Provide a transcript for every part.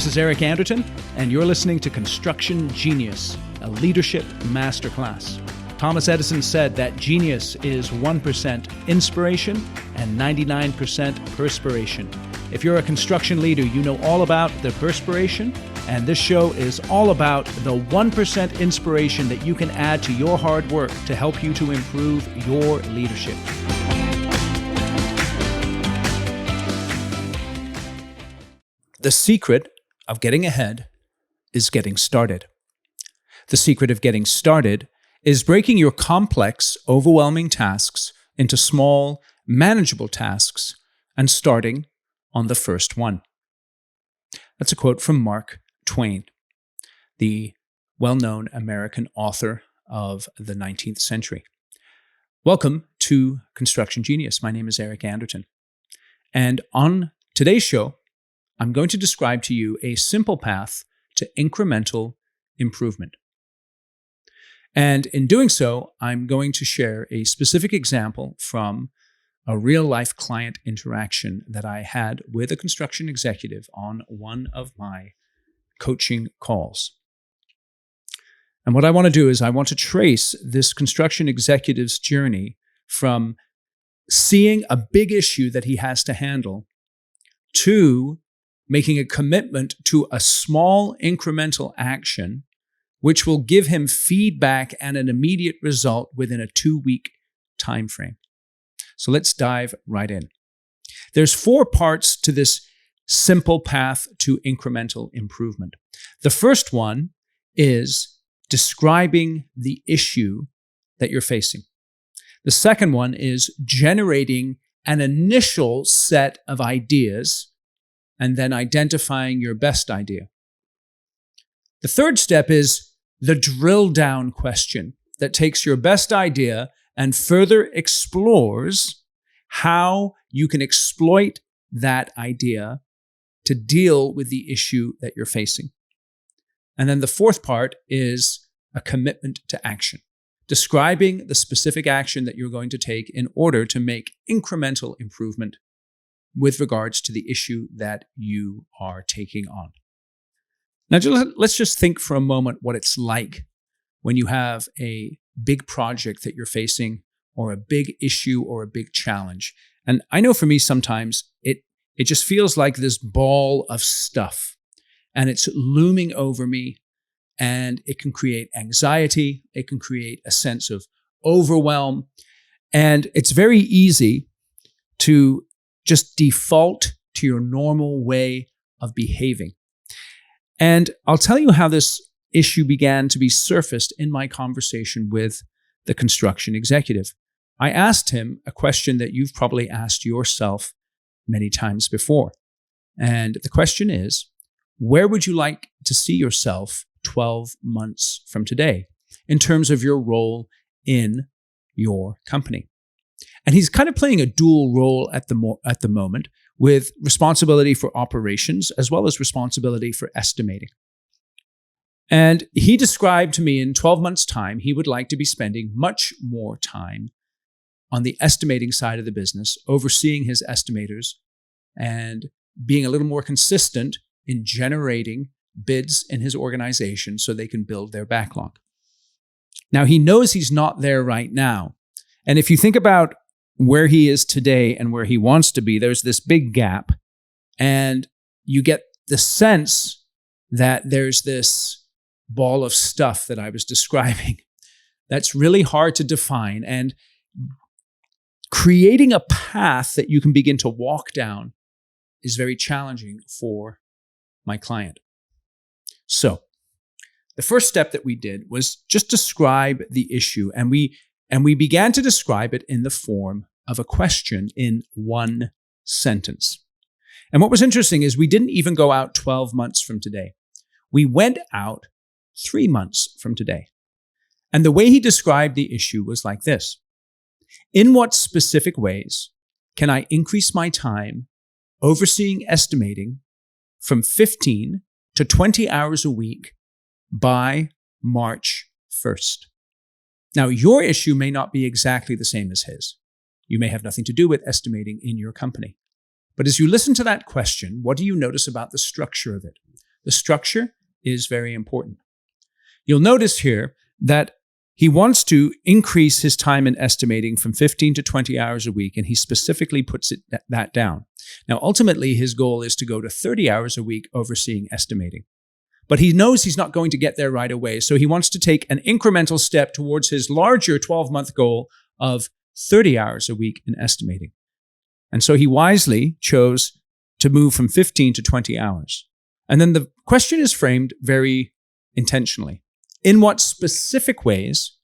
This is Eric Anderton, and you're listening to Construction Genius, a leadership masterclass. Thomas Edison said that genius is 1% inspiration and 99% perspiration. If you're a construction leader, you know all about the perspiration, and this show is all about the 1% inspiration that you can add to your hard work to help you to improve your leadership. The secret of getting ahead is getting started. The secret of getting started is breaking your complex, overwhelming tasks into small, manageable tasks and starting on the first one. That's a quote from Mark Twain, the well-known American author of the 19th century. Welcome to Construction Genius. My name is Eric Anderton. And on today's show, I'm going to describe to you a simple path to incremental improvement. And in doing so, I'm going to share a specific example from a real-life client interaction that I had with a construction executive on one of my coaching calls. And what I want to do is I want to trace this construction executive's journey from seeing a big issue that he has to handle to making a commitment to a small incremental action which will give him feedback and an immediate result within a 2-week time frame. So let's dive right in. There's 4 parts to this simple path to incremental improvement. The first one is describing the issue that you're facing. The second one is generating an initial set of ideas and then identifying your best idea. The third step is the drill down question that takes your best idea and further explores how you can exploit that idea to deal with the issue that you're facing. And then the fourth part is a commitment to action, describing the specific action that you're going to take in order to make incremental improvement with regards to the issue that you are taking on. Now, let's just think for a moment what it's like when you have a big project that you're facing or a big issue or a big challenge. And I know for me, sometimes it just feels like this ball of stuff and it's looming over me, and it can create anxiety. It can create a sense of overwhelm. And it's very easy to just default to your normal way of behaving. And I'll tell you how this issue began to be surfaced in my conversation with the construction executive. I asked him a question that you've probably asked yourself many times before. And the question is, where would you like to see yourself 12 months from today in terms of your role in your company? And he's kind of playing a dual role at the moment, with responsibility for operations as well as responsibility for estimating. And he described to me in 12 months' time, he would like to be spending much more time on the estimating side of the business, overseeing his estimators and being a little more consistent in generating bids in his organization so they can build their backlog. Now, he knows he's not there right now. And if you think about where he is today and where he wants to be, there's this big gap. And you get the sense that there's this ball of stuff that I was describing that's really hard to define. And creating a path that you can begin to walk down is very challenging for my client. So the first step that we did was just describe the issue. And we began to describe it in the form of a question in one sentence. And what was interesting is we didn't even go out 12 months from today. We went out 3 months from today. And the way he described the issue was like this: in what specific ways can I increase my time overseeing estimating from 15 to 20 hours a week by March 1st? Now, your issue may not be exactly the same as his. You may have nothing to do with estimating in your company. But as you listen to that question, what do you notice about the structure of it? The structure is very important. You'll notice here that he wants to increase his time in estimating from 15 to 20 hours a week, and he specifically puts that down. Now, ultimately, his goal is to go to 30 hours a week overseeing estimating. But he knows he's not going to get there right away, so he wants to take an incremental step towards his larger 12-month goal of 30 hours a week in estimating. And so he wisely chose to move from 15 to 20 hours. And then the question is framed very intentionally. In what specific ways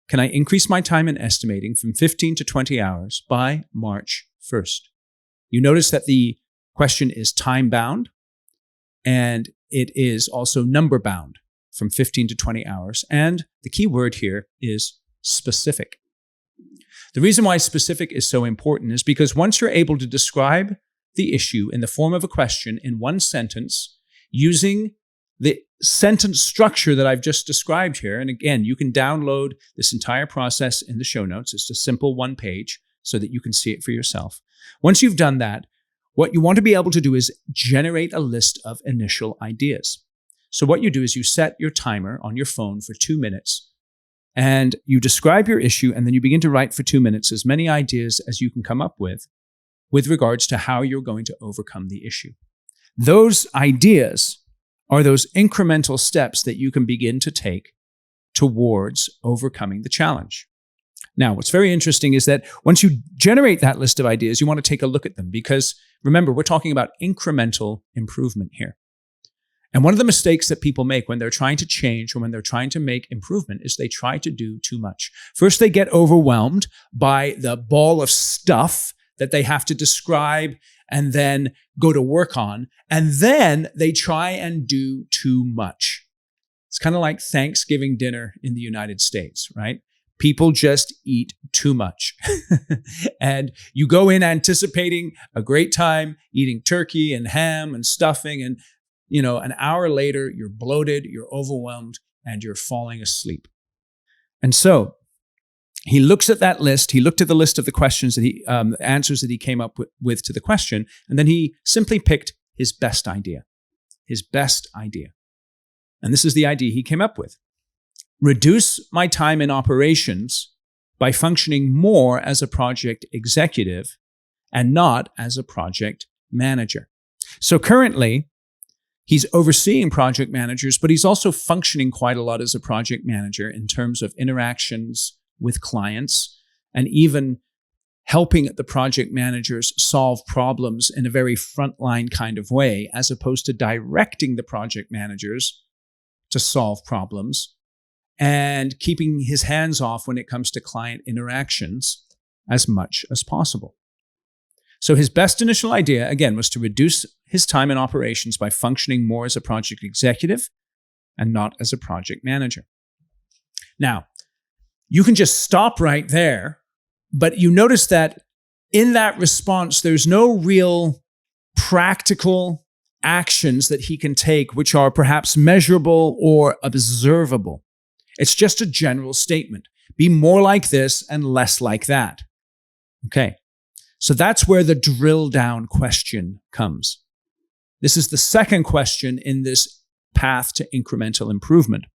can I increase my time in estimating from 15 to 20 hours by March 1st? You notice that the question is time-bound, and it is also number-bound from 15 to 20 hours. And the key word here is specific. The reason why specific is so important is because once you're able to describe the issue in the form of a question in one sentence, using the sentence structure that I've just described here, and again, you can download this entire process in the show notes. It's a simple one page so that you can see it for yourself. Once you've done that, what you want to be able to do is generate a list of initial ideas. So what you do is you set your timer on your phone for 2 minutes, and you describe your issue, and then you begin to write for 2 minutes as many ideas as you can come up with regards to how you're going to overcome the issue. Those ideas are those incremental steps that you can begin to take towards overcoming the challenge. Now, what's very interesting is that once you generate that list of ideas, you want to take a look at them because, remember, we're talking about incremental improvement here. And one of the mistakes that people make when they're trying to change or when they're trying to make improvement is they try to do too much. First, they get overwhelmed by the ball of stuff that they have to describe and then go to work on, and then they try and do too much. It's kind of like Thanksgiving dinner in the United States, right? People just eat too much. And you go in anticipating a great time, eating turkey and ham and stuffing, and an hour later, you're bloated, you're overwhelmed, and you're falling asleep. And so he looks at that list. He looked at the list of the questions that answers that he came up with to the question, and then he simply picked his best idea. His best idea. And this is the idea he came up with. Reduce my time in operations by functioning more as a project executive and not as a project manager. So currently, he's overseeing project managers, but he's also functioning quite a lot as a project manager in terms of interactions with clients and even helping the project managers solve problems in a very frontline kind of way, as opposed to directing the project managers to solve problems and keeping his hands off when it comes to client interactions as much as possible. So his best initial idea, again, was to reduce his time in operations by functioning more as a project executive and not as a project manager. Now, you can just stop right there, but you notice that in that response, there's no real practical actions that he can take which are perhaps measurable or observable. It's just a general statement. Be more like this and less like that. Okay, so that's where the drill down question comes. This is the second question in this path to incremental improvement.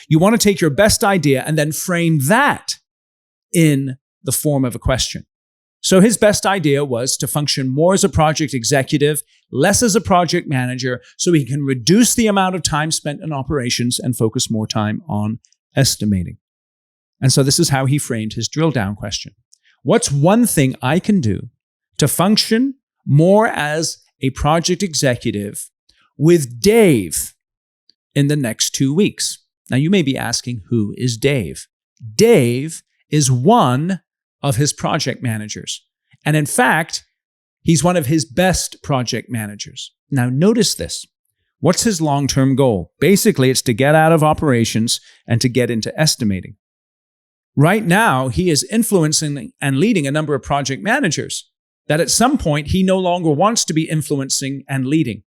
You want to take your best idea and then frame that in the form of a question. So his best idea was to function more as a project executive, less as a project manager, so he can reduce the amount of time spent in operations and focus more time on estimating. And so this is how he framed his drill down question. What's one thing I can do to function more as a project executive with Dave in the next 2 weeks? Now, you may be asking, who is Dave? Dave is one of his project managers. And in fact, he's one of his best project managers. Now, notice this. What's his long-term goal? Basically, it's to get out of operations and to get into estimating. Right now, he is influencing and leading a number of project managers that at some point he no longer wants to be influencing and leading.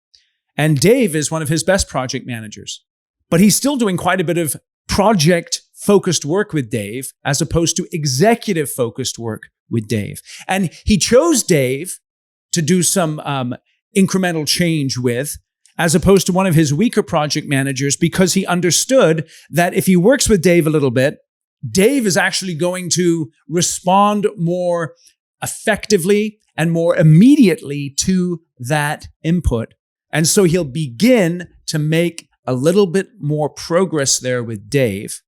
And Dave is one of his best project managers. But he's still doing quite a bit of project-focused work with Dave as opposed to executive-focused work with Dave. And he chose Dave to do some incremental change with as opposed to one of his weaker project managers, because he understood that if he works with Dave a little bit, Dave is actually going to respond more effectively and more immediately to that input. And so he'll begin to make a little bit more progress there with Dave.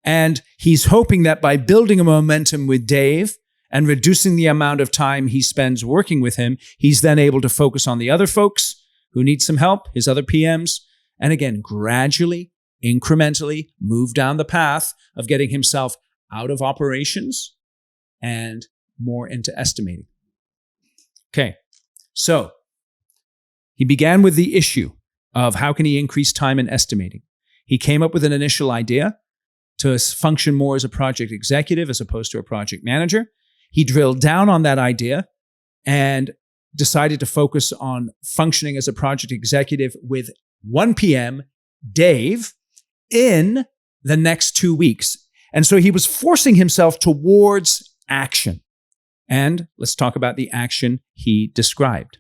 And he's hoping that by building a momentum with Dave and reducing the amount of time he spends working with him, he's then able to focus on the other folks who need some help, his other PMs, and again, gradually, incrementally move down the path of getting himself out of operations and more into estimating. Okay, so he began with the issue of how can he increase time in estimating. He came up with an initial idea to function more as a project executive as opposed to a project manager. He drilled down on that idea and decided to focus on functioning as a project executive with 1 PM, Dave, in the next 2 weeks. And so he was forcing himself towards action. And let's talk about the action he described.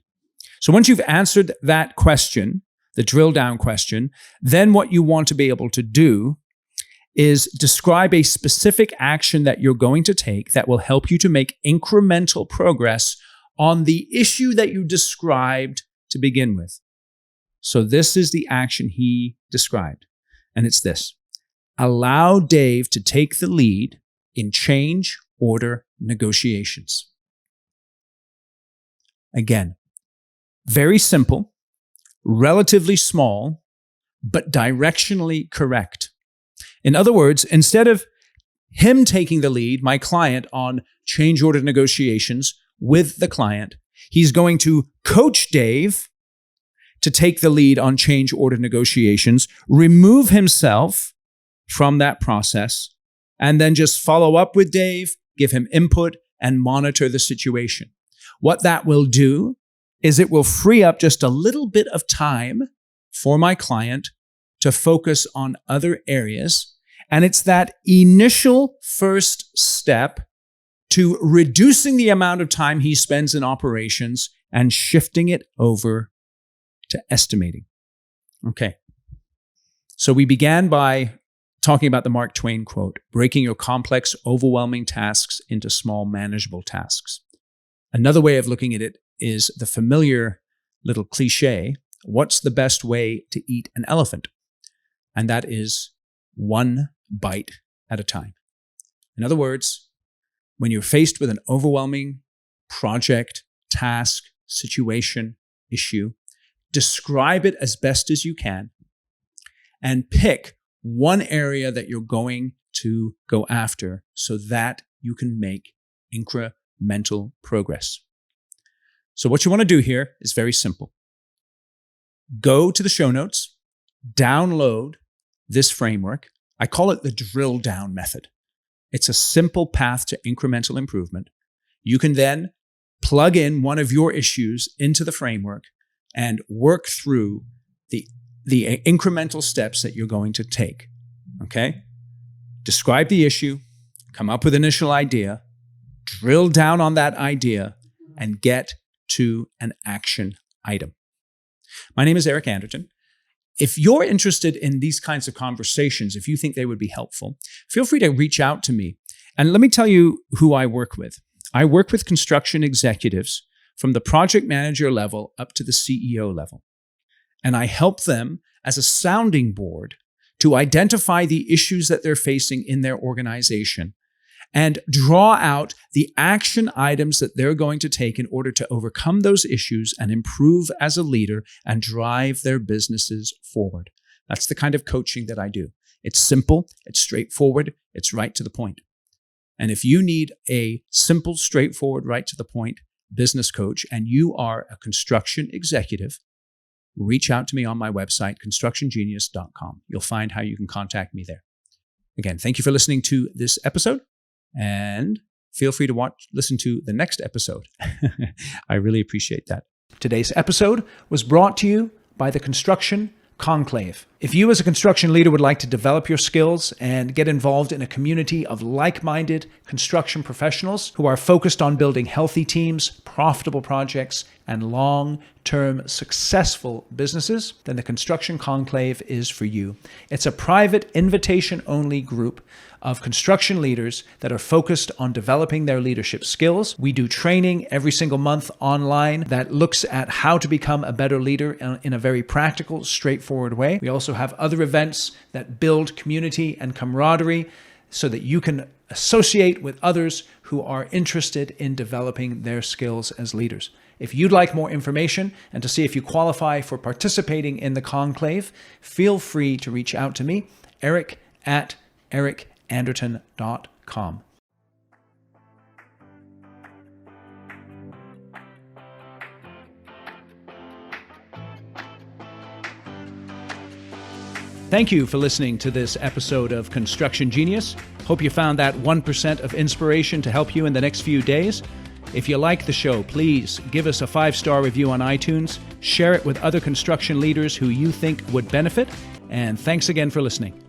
So once you've answered that question, the drill down question, then what you want to be able to do is describe a specific action that you're going to take that will help you to make incremental progress on the issue that you described to begin with. So this is the action he described, and it's this. Allow Dave to take the lead in change order negotiations. Again, very simple, relatively small, but directionally correct. In other words, instead of him taking the lead, my client, on change order negotiations with the client, he's going to coach Dave to take the lead on change order negotiations, remove himself from that process, and then just follow up with Dave, give him input, and monitor the situation. What that will do is it will free up just a little bit of time for my client to focus on other areas. And it's that initial first step to reducing the amount of time he spends in operations and shifting it over to estimating. Okay. So we began by talking about the Mark Twain quote, breaking your complex, overwhelming tasks into small, manageable tasks. Another way of looking at it is the familiar little cliche, what's the best way to eat an elephant? And that is one bite at a time. In other words, when you're faced with an overwhelming project, task, situation, issue, describe it as best as you can and pick one area that you're going to go after so that you can make incremental progress. So what you want to do here is very simple. Go to the show notes, download this framework. I call it the drill down method. It's a simple path to incremental improvement. You can then plug in one of your issues into the framework and work through the incremental steps that you're going to take. Okay? Describe the issue, come up with an initial idea, drill down on that idea, and get to an action item. My name is Eric Anderton. If you're interested in these kinds of conversations, if you think they would be helpful, feel free to reach out to me. And let me tell you who I work with. I work with construction executives from the project manager level up to the CEO level. And I help them as a sounding board to identify the issues that they're facing in their organization and draw out the action items that they're going to take in order to overcome those issues and improve as a leader and drive their businesses forward. That's the kind of coaching that I do. It's simple, it's straightforward, it's right to the point. And if you need a simple, straightforward, right to the point business coach and you are a construction executive, reach out to me on my website, constructiongenius.com. You'll find how you can contact me there. Again, thank you for listening to this episode. And feel free to listen to the next episode. I really appreciate that. Today's episode was brought to you by the Construction Conclave. If you as a construction leader would like to develop your skills and get involved in a community of like-minded construction professionals who are focused on building healthy teams, profitable projects, and long-term successful businesses, then the Construction Conclave is for you. It's a private, invitation-only group of construction leaders that are focused on developing their leadership skills. We do training every single month online that looks at how to become a better leader in a very practical, straightforward way. We also have other events that build community and camaraderie so that you can associate with others who are interested in developing their skills as leaders. If you'd like more information and to see if you qualify for participating in the conclave, feel free to reach out to me, eric@ericanderton.com. Thank you for listening to this episode of Construction Genius. Hope you found that 1% of inspiration to help you in the next few days. If you like the show, please give us a 5-star review on iTunes, share it with other construction leaders who you think would benefit, and thanks again for listening.